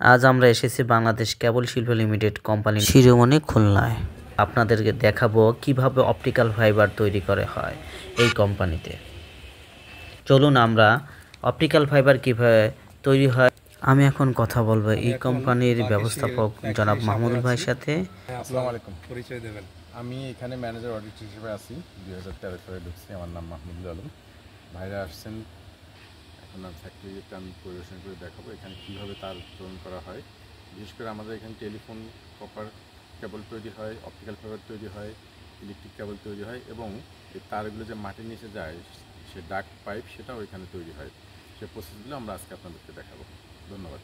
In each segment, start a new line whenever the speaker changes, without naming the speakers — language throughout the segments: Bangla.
আজ আমরা এসেছি বাংলাদেশ কেবল শিল্প লিমিটেড কোম্পানি শিরোমণি খুলনায়। আপনাদেরকে দেখাবো কিভাবে অপটিক্যাল ফাইবার তৈরি করা হয় এই কোম্পানিতে। চলুন আমরা অপটিক্যাল ফাইবার কিভাবে তৈরি হয়। আমি এখন কথা বলবো এই কোম্পানির ব্যবস্থাপক জনাব মাহমুদুল ভাইয়ের সাথে।
আসসালামু আলাইকুম। পরিচয় দেবেন? আমি এখানে ম্যানেজার অডিট হিসেবে আছি। 2013 সালে ঢুকছি। আমার নাম মাহমুদুল আলম। ভাইরা আসছেন, এখন ফ্যাক্টরিতে আমি পরিদর্শন করে দেখাবো এখানে কীভাবে তার উত্তোলন করা হয়। বিশেষ করে আমাদের এখানে টেলিফোন কপার কেবল তৈরি হয়, অপটিক্যাল ফাইবার তৈরি হয়, ইলেকট্রিক কেবল তৈরি হয় এবং এই তারগুলো যে মাটির নিচে যায় সে ডাক্ট পাইপ সেটাও এখানে তৈরি হয়। সে প্রসেসগুলো আমরা আজকে আপনাদেরকে দেখাবো। ধন্যবাদ।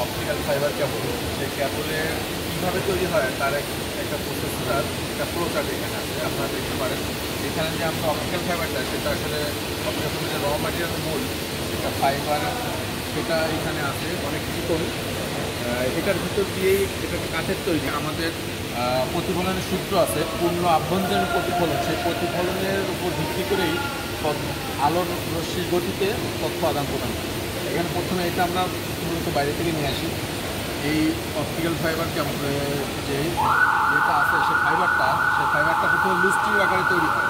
অপটিক্যাল ফাইবার কেবল, সেই কেবলের কীভাবে তৈরি হয় তার একটা প্রসেসটার একটা ফ্লোচার্ট এখানে আছে, আপনারা দেখতে পারেন। এখানে যে আমরা অপটিক্যাল ফাইবারটা সেটা আসলে অপটিক্যাল যে র ম্যাটেরিয়াল মূল যেটা ফাইবার সেটা এখানে আছে অনেক চিকন। এটার ভিতর দিয়েই এটা কাঠের তৈরি। আমাদের প্রতিফলনের সূত্র আছে, পূর্ণ আভ্যন্তরীণ প্রতিফলন। সেই প্রতিফলনের উপর ভিত্তি করেই আলোর রশ্মির গতিতে তথ্য আদান প্রদান করে। এখানে প্রথমে এটা আমরা মূলত বাইরে থেকে নিয়ে আসি। এই অপটিক্যাল ফাইবার যেটা আছে সেই ফাইবারটা প্রথমে লুজ টিউব আকারে তৈরি হয়।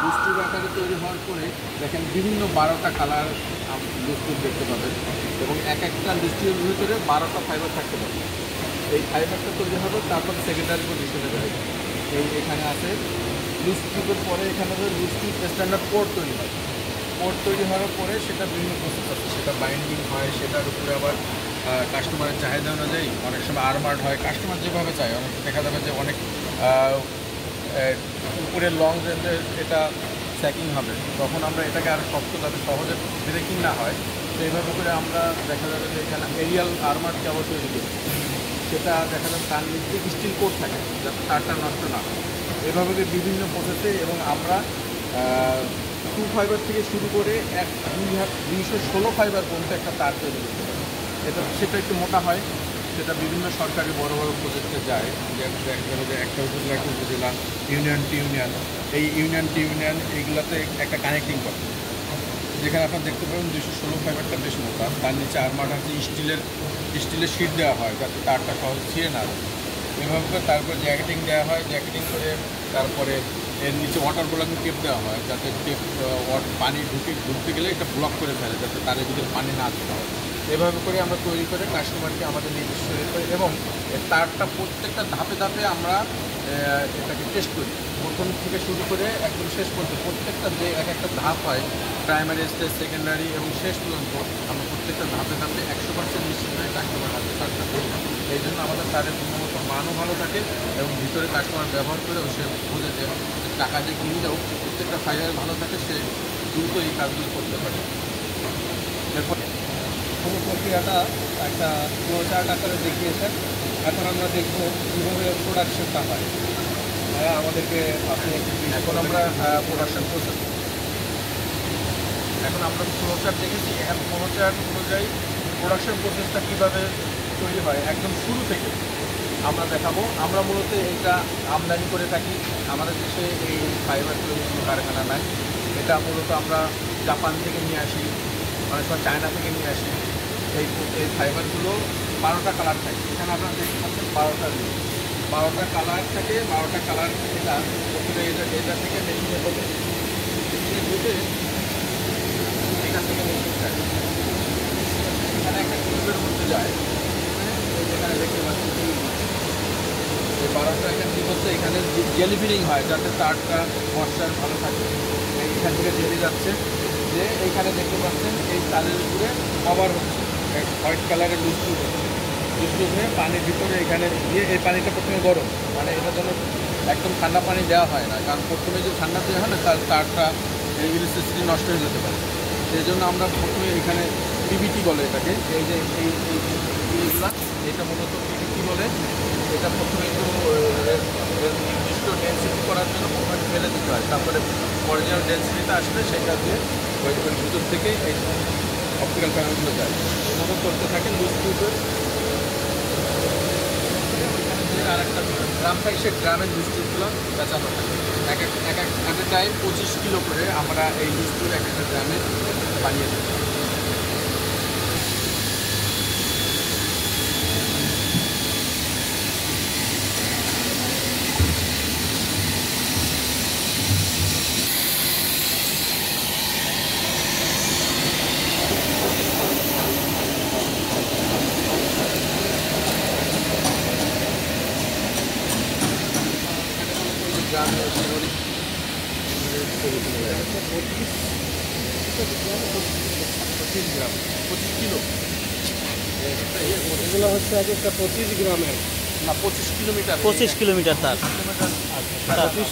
লুজ টিউব আকারে তৈরি হওয়ার পরে দেখেন বিভিন্ন 12টা কালার লুজ টিউব দেখতে পাবেন এবং এক একটা লুজ টিউবের ভিতরে 12টা ফাইবার থাকতে পারে। এই ফাইবারটা তৈরি হবে, তারপর সেকেন্ডারি পজিশনে যায়। এখানে আছে লুজ টিউবের পরে এখানে লুজ টিউব স্ট্যান্ডার্ড পোর্ট তৈরি হয়। পোর্ট তৈরি হওয়ার পরে সেটা বিভিন্ন প্রসেস আছে, সেটা বাইন্ডিং হয়, সেটার উপরে আবার কাস্টমারের চাহিদা অনুযায়ী অনেক সময় আর্মার্ড হয়। কাস্টমার যেভাবে চায়, অনেক দেখা যাবে যে অনেক উপরে লং রেঞ্জের এটা স্যাকিং হবে, তখন আমরা এটাকে আরও শক্ত যাতে সহজে ব্রেকিং না হয় সেইভাবে করে আমরা দেখা যাবে যে এখানে এরিয়াল আর্মার্ড কেবল তৈরি করি। সেটা দেখা যাবে তার নিচে স্টিল কোট থাকে যাতে তারটা নষ্ট না হয়। এভাবে বিভিন্ন প্রসেসে এবং আমরা 2 ফাইবার থেকে শুরু করে 216 ফাইবার পর্যন্ত একটা তার তৈরি করতে পারি। সেটা একটু মোটা হয়, সেটা বিভিন্ন সরকারি বড় বড় প্রজেক্টে যায়। যে একটা উপজেলা ইউনিয়ন টু ইউনিয়ন, এই ইউনিয়ন টু ইউনিয়ন এইগুলোতে একটা কানেক্টিং করে, যেখানে আপনার দেখতে পাবেন 216 ফাইবারটা বেশ মোটা, তার নিচে আর্মার আছে স্টিলের শিট দেওয়া হয় যাতে তারটা সহজে ছিঁড়ে না যায়। এভাবে করে তারপর জ্যাকেটিং দেওয়া হয়, জ্যাকেটিং করে তারপরে এর নিচে ওয়াটার ব্লকিং টেপ দেওয়া হয় যাতে পানি ঢুকতে গেলে এটা ব্লক করে ফেলে যাতে তারের ভিতরে পানি না আসতে হয়। এভাবে করে আমরা তৈরি করে কাস্টমারকে আমাদের নিজস্ব করি এবং তারটা প্রত্যেকটা ধাপে ধাপে আমরা এটাকে টেস্ট করি। প্রথম থেকে শুরু করে একদম শেষ পর্যন্ত প্রত্যেকটা যে একটা ধাপ হয়, প্রাইমারি স্টেজ, সেকেন্ডারি এবং শেষ পর্যন্ত আমরা প্রত্যেকটা ধাপে ধাপে 100% নিশ্চিত হয়ে কাস্টমার হাতে তারটা করি। এই জন্য আমাদের তারের গুণগত মানও ভালো থাকে এবং ভিতরে কাস্টমার ব্যবহার করে সে বোঝে যে টাকা দিয়ে কিনলেও প্রত্যেকটা ফাইবার ভালো থাকে, সে দ্রুত এই কাজগুলো করতে পারে। এরপর
পুরো প্রক্রিয়াটা একটা ফ্লোচার্ট আকারে দেখিয়েছেন। এখন আমরা দেখব কীভাবে প্রোডাকশনটা হয়। আমাদেরকে আপনি
এখন আমরা প্রোডাকশন প্রসেস, এখন আমরা ফ্লোচার্ট দেখেছি। এখন ফ্লোচার্ট অনুযায়ী প্রোডাকশন প্রসেসটা কীভাবে তৈরি হয় একদম শুরু থেকে আমরা দেখাবো। আমরা মূলত এটা আমদানি করে থাকি, আমাদের দেশে এই ফাইবার তৈরি কোনো কারখানা নাই। এটা মূলত আমরা জাপান থেকে নিয়ে আসি, অনেক সময় চায়না থেকে নিয়ে আসি। এই ফাইবারগুলো 12টা কালার থাকে। এখানে আপনারা দেখতে পাচ্ছেন 12টা কালার থাকে। 12টা কালার এটা প্রথমে এটা থেকে মেশিনে ঢোকে, মেশিনে ঢুকে এখান থেকে মেশিন যায়, এখানে একটা টিউবের মধ্যে যায়। এখানে দেখতে পাচ্ছেন এই 12টা এখানে কী করছে, এখানে জেলি ফিলিং হয় যাতে তারটা ময়শ্চার ভালো থাকে। এইখান থেকে জেলি যাচ্ছে, যে এইখানে দেখতে পাচ্ছেন এই তারের উপরে কভার হচ্ছে হোয়াইট কালারের লুজ টিউব হয়ে পানির ভিতরে এখানে দিয়ে এই পানিটা প্রথমে গরম, মানে এটা যেন একদম ঠান্ডা পানি দেওয়া হয় না, কারণ প্রথমে যে ঠান্ডা দেওয়া হয় না তার তারটা ইলেকট্রিসিটি নষ্ট হয়ে যেতে পারে। সেই জন্য আমরা প্রথমে এখানে পিভিটি বলে এটাকে, এই যে এইগুলা, এটা মূলত পিভিটি বলে। এটা প্রথমে একটু নির্দিষ্ট ডেন্সিটি করার জন্য প্রথমে ফেলে দিতে হয়, তারপরে অরিজিনাল ডেন্সিটিটা আসলে সেটা দিয়ে ওই ভিতর থেকে এই অপটিক্যাল প্যানেলগুলো যায়। এভাবে করতে থাকেন লুজ টিউবের। আর একটা গ্রাম পাই, সে গ্রামের লুজ টিউবগুলো বেচানো থাকে এক এট এ টাইম 25 কিলো করে আমরা এই লুজ টিউব এক একটা গ্রামে বানিয়ে দিই। গ্রামে 25 গ্রাম 25 কিলো
এগুলো হচ্ছে এক একটা 25 গ্রামের,
না 25 কিলোমিটার
25 কিলোমিটার তার।
কিলোমিটার
তার।
25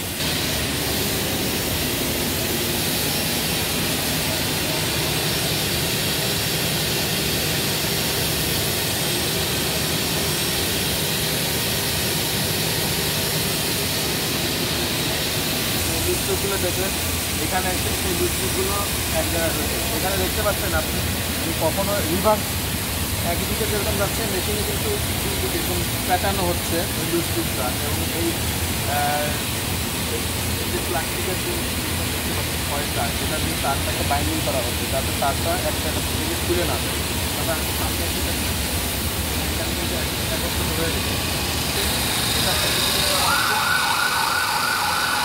লুজগুলো দেখবেন এখানে এসে সেই লুজগুলো এক জায়গায় হয়েছে। এখানে দেখতে পাচ্ছেন আপনি যে কখনো রিভার্স একদিকে যেরকম যাচ্ছে, মেশিনে কিন্তু এরকম প্যাটার্নও হচ্ছে ওই লুজটা। এবং এই যে প্লাস্টিকের যে ফয়েলটা, সেটা দিয়ে তারটাকে বাইন্ডিং করা হচ্ছে যাতে তারটা একটা থেকে খুলে না যায়। তারপর আমি সামনে এখানে কিন্তু একত্র হয়ে গেছে,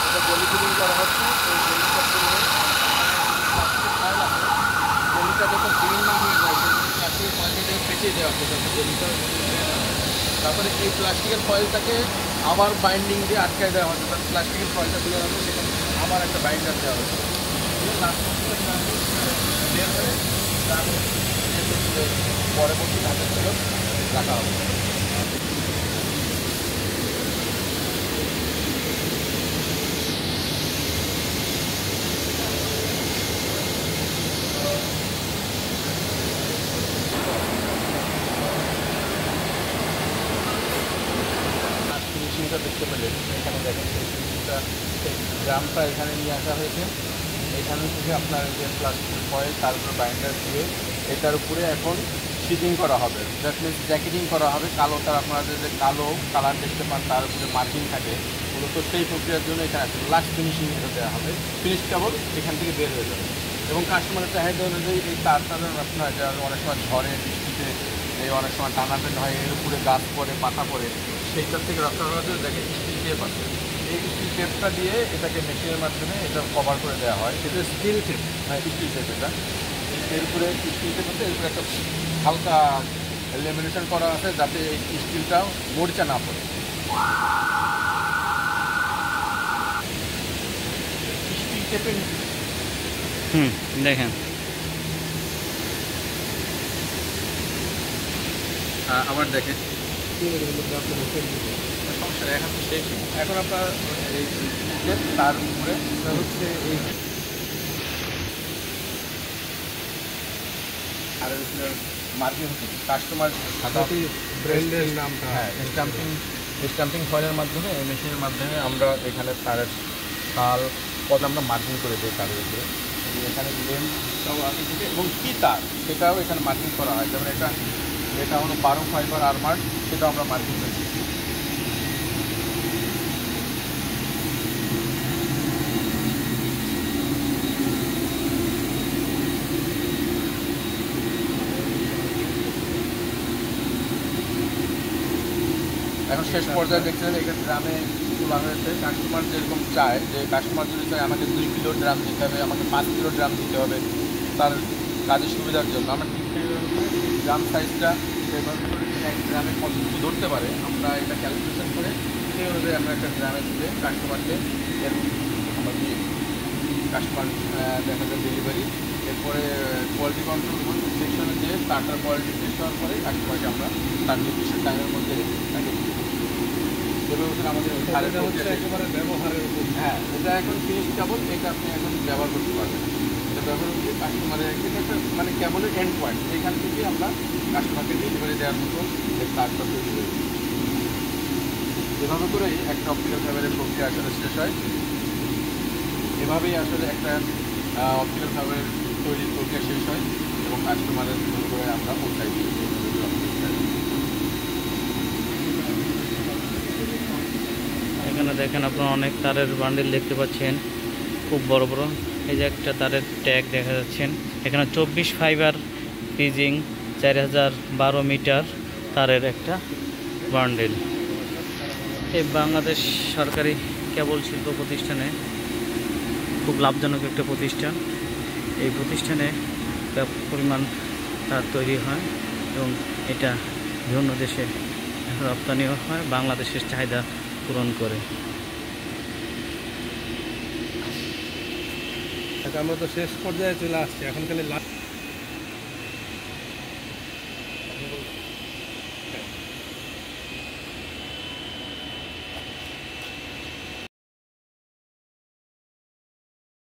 এটা পলিথিলিং করা হচ্ছে। জমিটা যখন ক্লিন না হয়ে যায় প্লাস্টিকের ফয়েলটাকে পেঁচিয়ে দেওয়া হচ্ছে যাতে জমিটা। তারপরে এই প্লাস্টিকের ফয়েলটাকে আবার বাইন্ডিং দিয়ে আটকায় দেওয়া হচ্ছে, তার প্লাস্টিকের ফয়েলটা তুলে রাখবে, সেখানে আবার একটা বাইন্ডার দেওয়া হচ্ছে। বের হয়ে পরবর্তী ধাপের জন্য রাখা হবে। ফিনিশিংটা দেখতে পেলেন এখানে দেখেন, সেই ফিনিশিংটা সেই গ্রামটা এখানে নিয়ে আসা হয়েছে। এখানে থেকে আপনার যে প্লাস্টিক ফয়েল তার উপরে বাইন্ডার দিয়ে এটার উপরে এখন শিটিং করা হবে, দ্যাট মিনস জ্যাকেটিং করা হবে। কালোটার আপনারা যে কালো কালার দেখতে পান তার উপরে মার্কিং থাকে, মূলত সেই প্রক্রিয়ার জন্য এখানে আছে। লাস্ট ফিনিশিং এটা দেওয়া হবে, ফিনিশ কেবল এখান থেকে বের হয়ে যাবে। এবং কাস্টমারের চাহিদা অনুযায়ী এই তারটা আপনার যা অনেক সময় ঝড়ে বৃষ্টিতে এই অনেক সময় টানাটানি হয়, এর উপরে গাছ পড়ে পাতা পড়ে, সেইটার থেকে রক্ষা করার জন্য দেখেন স্টিল টেপ আছে। এই স্টিল টেপটা দিয়ে এটাকে মেশিনের মাধ্যমে এটা কভার করে দেওয়া হয়। এটা স্টিল টেপ, হ্যাঁ স্টিল টেপ। এটা এর উপরে স্টিল টেপ হচ্ছে, এর উপরে একটা হালকা লেমিনেশন করা আছে যাতে এই স্টিলটা মরিচা না পড়ে। স্টিল টেপে
দেখেন
আবার দেখেন সমস্যা নেই, এখন তো শেষ। এখন আপনার এই তার উপরে হচ্ছে এই আর মার্কিং হচ্ছে কাস্টমার
ব্র্যান্ডের নামটা।
হ্যাঁ, স্টাম্পিং ফয়েলের মাধ্যমে এই মেশিনের মাধ্যমে আমরা এখানে তারের শাল পদ আমরা মার্কিং করে দিই তারের উপরে। এখানে লেন্স সব আগে থেকে এবং কী তার সেটাও এখানে মার্কিং করা হয়। যেমন এটা হলো 12 ফাইবার আর্মার, সেটাও আমরা মার্কিং করি। এখন শেষ পর্যায়ে দেখছেন এখানে ড্রামে তোলা হয়েছে। কাস্টমার যেরকম চায়, যে কাস্টমার যদি চায় আমাকে 2 কিলো ড্রাম দিতে হবে, আমাকে 5 কিলো ড্রাম দিতে হবে, তার কাজের সুবিধার জন্য আমরা ঠিক ড্রাম সাইজটা সেভাবে করে এক ড্রামে কতটুকু ধরতে পারে আমরা এটা ক্যালকুলেশন করে সেই অনুযায়ী আমরা একটা ড্রামে তুলে কাস্টমারকে এর আমরা দিয়ে কাস্টমার দেখা যায় ডেলিভারি। এরপরে কোয়ালিটি কন্ট্রোল সেকশনে দিয়ে তারটার কোয়ালিটি টেস্ট হওয়ার পরে কাস্টমারকে আমরা তার নির্দিষ্ট টাইমের মধ্যে তাকে এভাবে করে আমাদের সারের
এটা হচ্ছে
প্রক্রিয়া
একেবারে ব্যবহারের উপর।
হ্যাঁ, এটা এখন ফিনিশ কেবল, এটা আপনি এখন ব্যবহার করতে পারবেন। এটা ব্যবহার করলে কাস্টমারের এটা একটা মানে কেবলের এন্ড পয়েন্ট, এখান থেকে আমরা কাস্টমারকে ডেলিভারি দেওয়ার মতো এই কাজটা তৈরি করি। এভাবে করেই একটা অপটিক্যাল ফাইবারের প্রক্রিয়া আসলে শেষ হয়। এভাবেই আসলে একটা অপটিক্যাল ফাইবারের তৈরির প্রক্রিয়া শেষ হয় এবং কাস্টমারের করে আমরা পৌঁছাই দিই।
এখানে দেখেন আপনারা অনেক তারের বান্ডিল দেখতে পাচ্ছেন, খুব বড় বড়। এই যে একটা তারের ট্যাগ দেখা যাচ্ছেন। এখানে 24 ফাইবার পিজিং 4012 মিটার তারের একটা বান্ডিল। এই বাংলাদেশ সরকারি কেবল শিল্প প্রতিষ্ঠানে খুব লাভজনক একটা প্রতিষ্ঠান। এই প্রতিষ্ঠানে ব্যাপক পরিমাণ তার তৈরি হয় এবং এটা বিভিন্ন দেশে রপ্তানিও হয়, বাংলাদেশের চাহিদা পূরণ করে।
আমরা তো শেষ পর্যায়ে চলে আসছি, এখন খালি